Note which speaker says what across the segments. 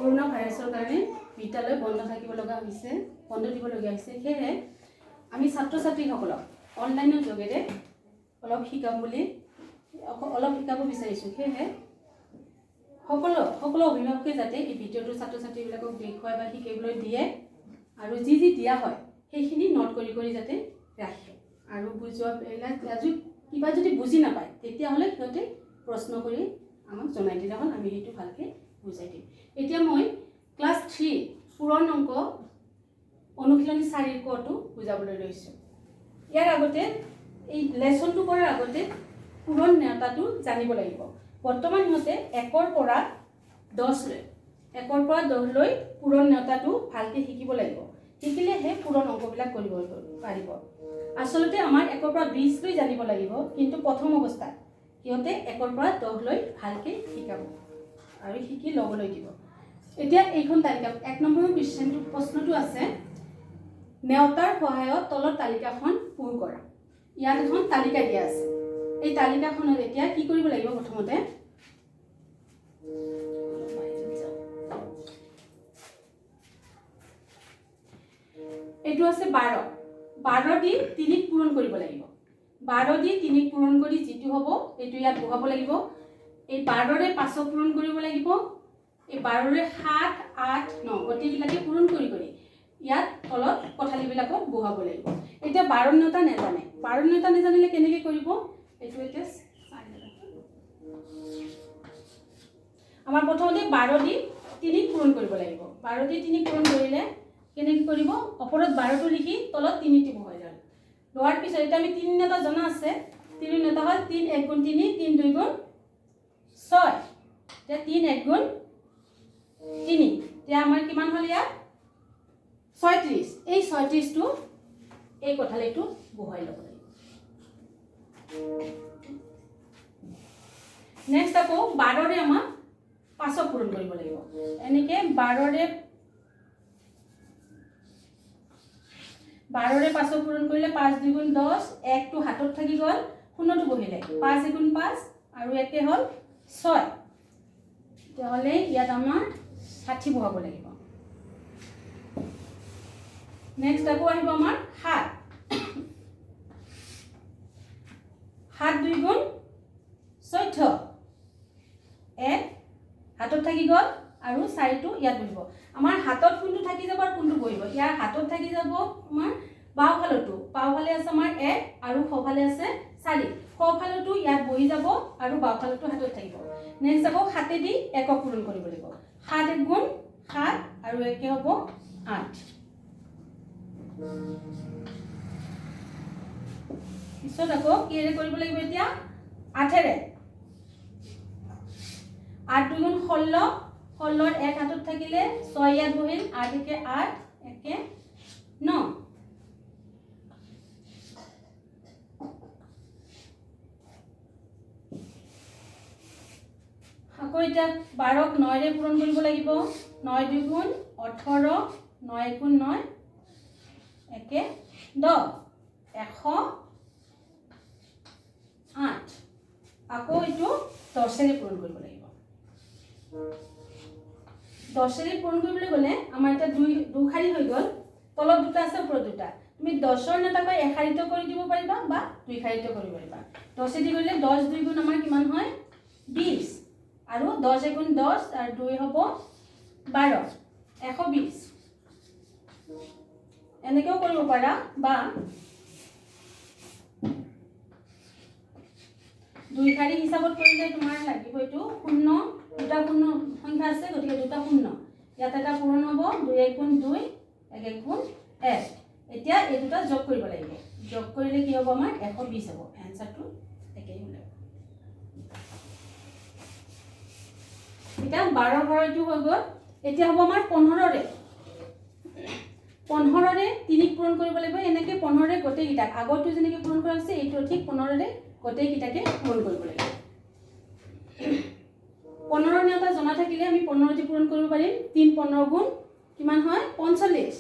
Speaker 1: Corona ভাইৰাছৰ কাৰণে বিদ্যালয় বন্ধ থাকিব লগা হৈছে, বন্ধ দিবলগীয়া হৈছে। সেয়েহে আমি ছাত্ৰ ছাত্ৰীসকলক অনলাইনৰ যোগেৰে অলপ শিকাম বুলি অলপ শিকাব বিচাৰিছোঁ। সেয়েহে সকলো অভিভাৱকে যাতে এই ভিডিঅ'টো ছাত্ৰ ছাত্ৰীবিলাকক দেখুৱাই বা শিকিবলৈ দিয়ে আৰু যি দিয়া হয় সেইখিনি নোট কৰি যাতে ৰাখে আৰু বুজোৱাবিলাক আজি কিবা যদি বুজি নাপায় তেতিয়াহ'লে সিহঁতে প্ৰশ্ন কৰি আমাক জনাই দিলে হ'ল, আমি সেইটো ভালকৈ বুজাই দিম। এতিয়া মই ক্লাছ 3 পূৰণ অংক অনুশীলনী 4ৰ কটো বুজাবলৈ লৈছোঁ। ইয়াৰ আগতে এই লেচনটো কৰাৰ আগতে পূৰণ নেওতাটো জানিব লাগিব। বৰ্তমান সিহঁতে 1ৰ পৰা 10লৈ পূৰণ নেওতাটো ভালকৈ শিকিব লাগিব। শিকিলেহে পূৰণ অংকবিলাক কৰিব পাৰিব। আচলতে আমাৰ 1ৰ পৰা 20লৈ জানিব লাগিব, কিন্তু প্ৰথম অৱস্থাত সিহঁতে 1ৰ পৰা 10লৈ ভালকৈ শিকাব আৰু শিকি ল'বলৈ দিব। এতিয়া এইখন তালিকা 1 নম্বৰ প্ৰশ্নটো আছে, নেওতাৰ সহায়ত তলৰ তালিকাখন পূৰ কৰা। ইয়াত এখন তালিকা দিয়া আছে। এই তালিকাখনত এতিয়া কি কৰিব লাগিব? প্ৰথমতে এইটো আছে 12 দি 3ক পূৰণ কৰিব লাগিব। 12 দি 3ক পূৰণ কৰি যিটো হ'ব এইটো ইয়াত বহাব লাগিব। এই 12ৰে 5ক পূৰণ কৰিব লাগিব। এই 12ৰে 7, 8, 9 গোটেইবিলাকে পূৰণ কৰি ইয়াত তলত কথালিবিলাকত বহাব লাগিব। এতিয়া 12 নেওতা নেজানে, 12 নেওতা নেজানিলে কেনেকৈ কৰিব? এইটো এতিয়া আমাৰ প্ৰথমতে 12 দি 3ক পূৰণ কৰিব লাগিব। 12 দি 3ক পূৰণ কৰিলে কেনেকৈ কৰিব? ওপৰত 12টো লিখি তলত 3টো বহাই যাব। লোৱাৰ পিছত এতিয়া আমি 3 নেওতা জনা আছে। 3 নেওতা হ'ল 3 1 গুণ 3, 3 2 গুণ 6। এতিয়া 3 1 গুণ 3, এতিয়া আমাৰ কিমান হ'ল ইয়াত? 36। এই 36টো এই কথালিটো বহাই ল'ব লাগিব। নেক্সট আকৌ 12ৰে আমাক 5ক পূৰণ কৰিব লাগিব। এনেকৈ 12ৰে 5ক পূৰণ কৰিলে 5 2 গুণ 10, 1টো হাতত থাকি গ'ল, 0টো বহিলে 5 1 গুণ 5 আৰু 1 হ'ল 6। তেতিয়াহ'লে ইয়াত আমাৰ 60 বহাব লাগিব। নেক্সট আকৌ আহিব আমাৰ 7। 7 2 গুণ 14, 1 হাতত থাকি গ'ল আৰু 4টো ইয়াত বহিব। আমাৰ হাতত কোনটো থাকি যাব আৰু কোনটো বহিব? ইয়াৰ হাতত থাকি যাব আমাৰ বাওঁফালৰটো। বাওঁফালে আছে আমাৰ 1 আৰু সোঁফালে আছে 4। সোঁফালৰটো ইয়াত বহি যাব আৰু বাওঁফালৰটো হাতত থাকিব। নেক্সট আকৌ 7 দি 1ক পূৰণ কৰিব লাগিব। 7 1 গুণ 7 আৰু 1 হ'ব 8। পিছত আকৌ কিহেৰে কৰিব লাগিব? এতিয়া 8ৰে 8 2 গুণ 16, 16ৰ 1 হাতত থাকিলে 6 ইয়াত বহিল, 8 1 8, 1 9। আকৌ এতিয়া 12ক 9ৰে পূৰণ কৰিব লাগিব। 9 2 গুণ 18, 9 1 গুণ 9, 1 10, 108। আকৌ এইটো 10ৰে পূৰণ কৰিব লাগিব। 10ৰে পূৰণ কৰিবলৈ গ'লে আমাৰ এতিয়া দুই শাৰী হৈ গ'ল। তলত 2টা আছে, ওপৰত 2টা। তুমি 10ৰ নেতাকৈ এশাৰীটো কৰি দিব পাৰিবা বা 2 শাৰীটো কৰিব পাৰিবা। 10 দি কৰিলে 10 2 গুণ আমাৰ কিমান হয়? 20 আৰু 10 1 গুণ 10 আৰু 2 হ'ব 12, 120। এনেকৈও কৰিব পাৰা বা 2 শাৰী হিচাপত কৰিলে তোমাৰ লাগিব এইটো 0, 2টা 0 সংখ্যা আছে, গতিকে 2টা 0। ইয়াত এটা পূৰণ হ'ব 2 1 গুণ 2, 1 1 গুণ 1। এতিয়া এই দুটা যোগ কৰিব লাগিব। যোগ কৰিলে কি হ'ব? আমাৰ 120 হ'ব। এনসাৰটো একেই ওলাব। এতিয়া 12 ঘৰটো হৈ গ'ল। এতিয়া হ'ব আমাৰ 15ৰে 3ক পূৰণ কৰিব লাগিব। এনেকৈ 15ৰে গোটেইকেইটাক আগৰটো যেনেকৈ পূৰণ কৰা হৈছে এইটো ঠিক 15ৰে গোটেইকেইটাকে পূৰণ কৰিব লাগিব। 15 নেওতা জনা থাকিলে আমি 15 দি পূৰণ কৰিব পাৰিম। 3 15 গুণ কিমান হয়? 45।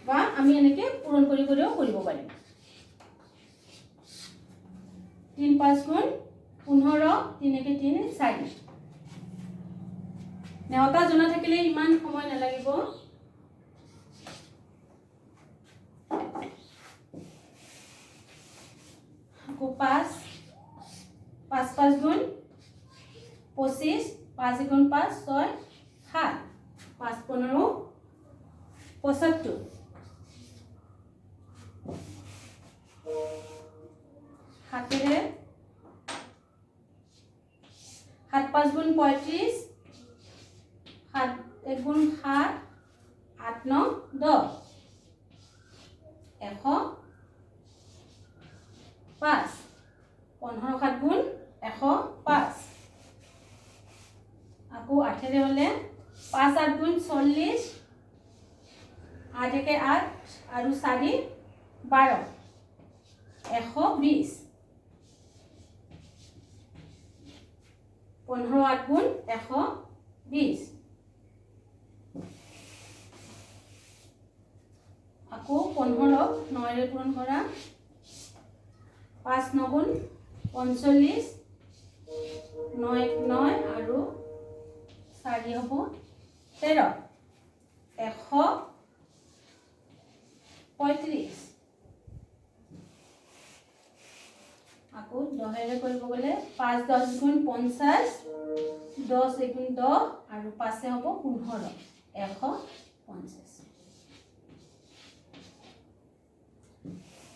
Speaker 1: বা আমি এনেকৈ পূৰণ কৰিও কৰিব পাৰিম। 3 5 গুণ 15, 3 1 3 4। নেওতা জনা থাকিলে ইমান সময় নালাগিব। আকৌ 5 5 5 গুণ 25 5 গুণ 5 6 7 5 15 75 হাতেৰে 7 5 গুণ 35 7 1 গুণ 7 8 9 10 100 5 15 7 গুণ 105 আকৌ 8 হলে 5 8 গুণ 40 8 1 8 আৰু 4 12 120 15 8 গুণ 120 আকৌ 15 9 পূৰণ কৰা 5 9 গুণ 45 9 9 আৰু 4 হ'ব 13 135 আকৌ 10 কৰিব গ'লে 5 10 গুণ 50 10 গুণ 10 আৰু 5 হ'ব 15 150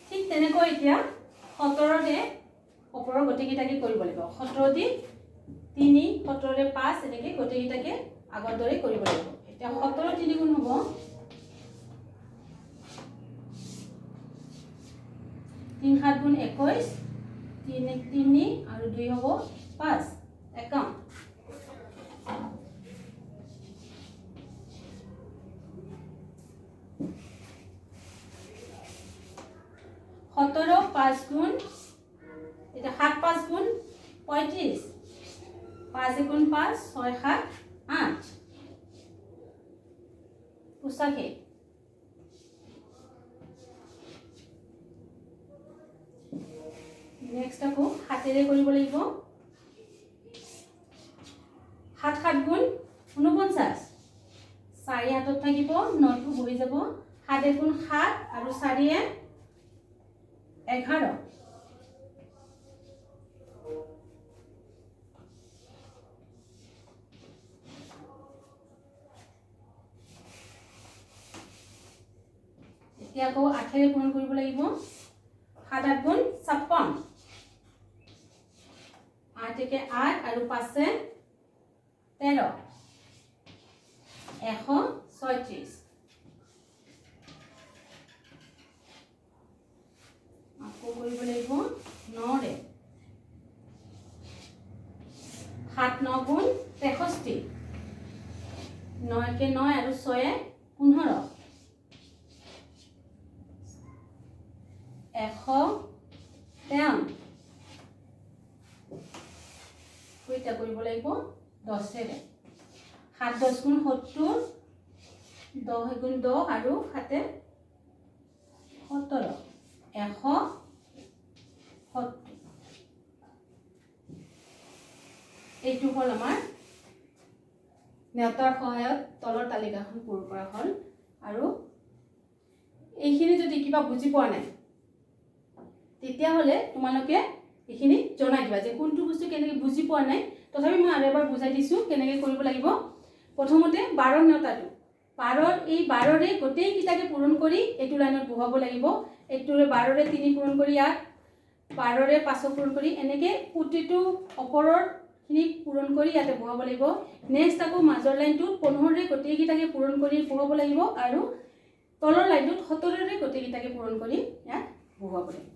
Speaker 1: ঠিক তেনেকৈ এতিয়া 17 ৰে ওপৰৰ গতিকেইটাকে কৰিব লাগিব 17 দি 3 17 ৰে 5 এনেকৈ গতিকেইটাকে আগৰ দৰে কৰিব লাগিব এতিয়া 17 3 গুণ হ'ব 3 7 গুণ 21 3 1 3 আৰু 2 হ'ব 5 একাউণ্ট 17 5 গুণ এটা 7 5 গুণ 35 5 গুণ 5 6 7 8 85 নেক্সট আকৌ হাতেৰে কৰিব লাগিব 7 7 গুণ 49 4 হাতত থাকিব 9 টো বহি যাব 7 গুণ 7 আৰু 4 11 এতিয়া আকৌ 8 ৰে পূৰণ কৰিব লাগিব 7 8 গুণ 56 8 1 8 আৰু 5 13 136 আকৌ কৰিব লাগিব 9 ৰে 7 9 গুণ 63 9 1 9 আৰু 6 15 153 কইটা কৰিব লাগিব 10 ৰে 7 10 গুণ 70 10 গুণ 10 আৰু 7 17 170 এইটো হল আমাৰ নেওতাৰ সহায়ত তলৰ তালিকাখন পূৰণ কৰা হল আৰু এইখিনি যদি কিবা বুজি পোৱা নাই তেতিয়া হলে তোমালোকে এইখিনি জনাই দিবা যে কোনটো বস্তু কেনেকৈ বুজি পোৱা নাই তথাপি মই আৰু এবাৰ বুজাই দিছো কেনেকৈ কৰিব লাগিব প্ৰথমতে 12 নেওতাটো 12 এই 12 ৰে গোটেই কিটাকে পূৰণ কৰি এইটো লাইনত বহাব লাগিব এইটোৰে 12 ৰে 3 পূৰণ কৰি ইয়াত 12 ৰে 5 পূৰণ কৰি এনেকৈ প্ৰতিটো ওপৰৰ খিনি পূৰণ কৰি ইয়াতে বহাব লাগিব নেক্সট আকৌ মাজৰ লাইনটো 15 ৰে গোটেই কিটাকে পূৰণ কৰি বহাব লাগিব আৰু তলৰ লাইনটোত 17 ৰে গোটেই কিটাকে পূৰণ কৰি ইয়াত বহাব লাগিব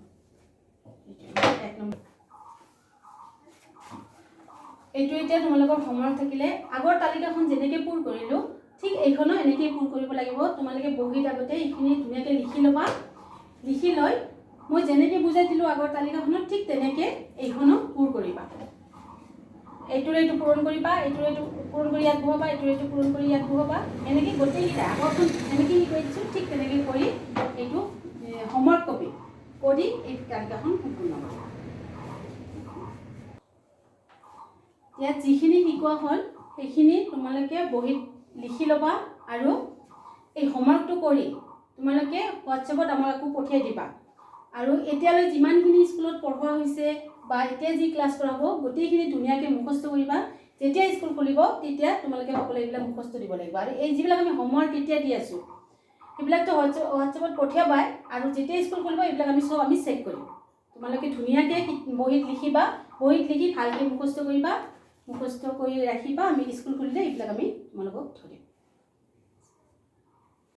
Speaker 1: এক নম্বৰ এইটো এতিয়া তোমালোকৰ হোমৱৰ্ক থাকিলে আগৰ তালিকাখন যেনেকৈ পূৰ কৰিলো ঠিক এইখনো এনেকৈ পূৰ কৰিব লাগিব তোমালোকে বহিত আগতে এইখিনি ধুনীয়াকৈ লিখি ল'বা লিখি লৈ মই যেনেকৈ বুজাই দিলো আগৰ তালিকাখনত ঠিক তেনেকৈ এইখনো পূৰ কৰিবা এইটোৰে এইটো পূৰণ কৰিবা এইটোৰে এইটো পূৰণ কৰি ইয়াত বহাবা এইটোৰে এইটো পূৰণ কৰি ইয়াত বহাবা এনেকৈ গোটেইকেইটা আগৰখন যেনেকৈ শিকাই দিছোঁ ঠিক তেনেকৈ কৰি এইটো হোমৱৰ্ক কপি কৰি এই তালিকাখন সম্পূৰ্ণ কৰা ইয়াত যিখিনি শিকোৱা হ'ল সেইখিনি তোমালোকে বহীত লিখি ল'বা আৰু এই হোমৱৰ্কটো কৰি তোমালোকে হোৱাটছএপত আমাকো পঠিয়াই দিবা। আৰু এতিয়ালৈ যিমানখিনি স্কুলত পঢ়োৱা হৈছে বা এতিয়া যি ক্লাছ কৰাব গোটেইখিনি ধুনীয়াকৈ মুখস্থ কৰিবা। যেতিয়া স্কুল খুলিব তেতিয়া তোমালোকে সকলোৱে এইবিলাক মুখস্থ দিব লাগিব। আৰু এই যিবিলাক আমি হোমৱৰ্ক এতিয়া দি আছোঁ সেইবিলাকতো হোৱাটছএপত পঠিয়াবাই, আৰু যেতিয়া স্কুল খুলিব এইবিলাক আমি চেক কৰিম। তোমালোকে ধুনীয়াকৈ বহীত লিখিবা, বহীত লিখি ভালকৈ মুখস্থ কৰিবা, মুখস্থ কৰি ৰাখিবা। আমি স্কুল খুলিলে এইবিলাক আমি তোমালোকক ধৰিম।